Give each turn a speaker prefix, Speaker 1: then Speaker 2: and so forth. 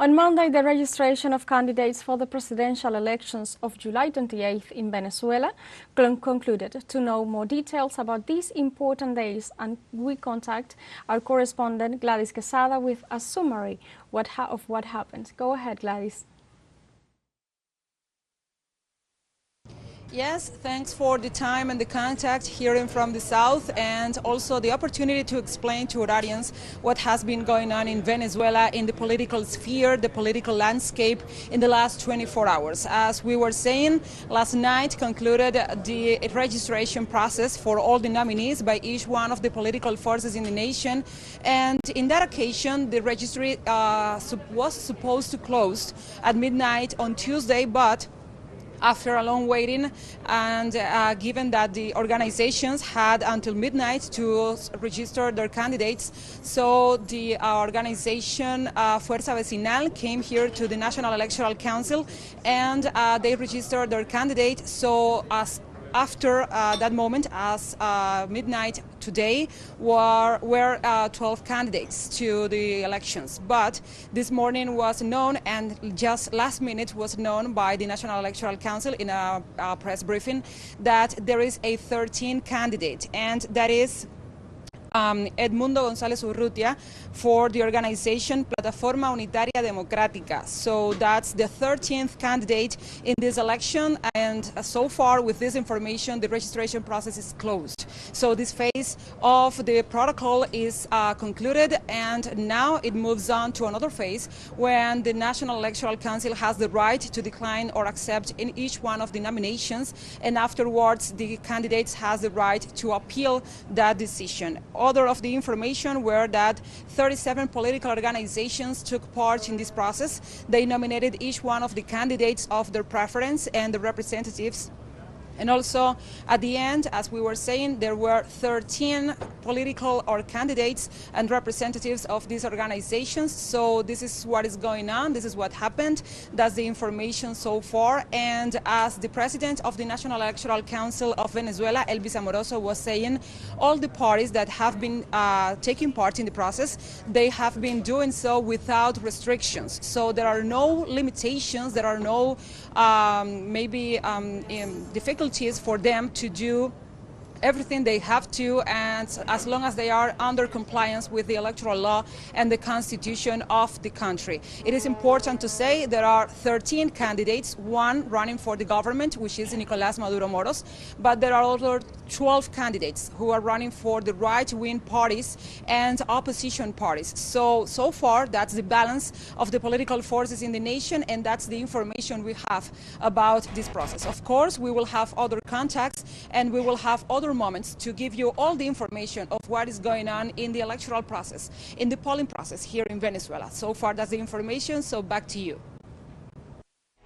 Speaker 1: On Monday, the registration of candidates for the presidential elections of July 28th in Venezuela concluded. To know more details about these important days, and we contact our correspondent Gladys Quesada with a summary of what happened. Go ahead, Gladys.
Speaker 2: Yes, thanks for the time and the contact hearing from the South, and also the opportunity to explain to our audience what has been going on in Venezuela in the political sphere, the political landscape in the last 24 hours. As we were saying, last night concluded the registration process for all the nominees by each one of the political forces in the nation, and in that occasion the registry was supposed to close at midnight on Tuesday, but after a long waiting and given that the organizations had until midnight to register their candidates, so the organization Fuerza Vecinal came here to the National Electoral Council and they registered their candidate. So after that moment, as midnight today, were 12 candidates to the elections. But this morning was known, and just last minute was known by the National Electoral Council in a press briefing, that there is a 13th candidate, and that is Edmundo González Urrutia for the organization Plataforma Unitaria Democrática. So that's the 13th candidate in this election, and so far with this information the registration process is closed. So this phase of the protocol is concluded, and now it moves on to another phase when the National Electoral Council has the right to decline or accept in each one of the nominations, and afterwards the candidates has the right to appeal that decision. Other of the information were that 37 political organizations took part in this process. They nominated each one of the candidates of their preference and the representatives. And also, at the end, as we were saying, there were 13 political or candidates and representatives of these organizations. So this is what is going on. This is what happened. That's the information so far. And as the president of the National Electoral Council of Venezuela, Elvis Amoroso, was saying, all the parties that have been taking part in the process, they have been doing so without restrictions. So there are no limitations. There are no difficulties for them to do everything they have to, and as long as they are under compliance with the electoral law and the constitution of the country. It is important to say there are 13 candidates, one running for the government, which is Nicolás Maduro Moros, but there are other 12 candidates who are running for the right-wing parties and opposition parties. So far, that's the balance of the political forces in the nation, and that's the information we have about this process. Of course, we will have other contacts, and we will have other moments to give you all the information of what is going on in the electoral process, in the polling process here in Venezuela. So far, that's the information, so back to you.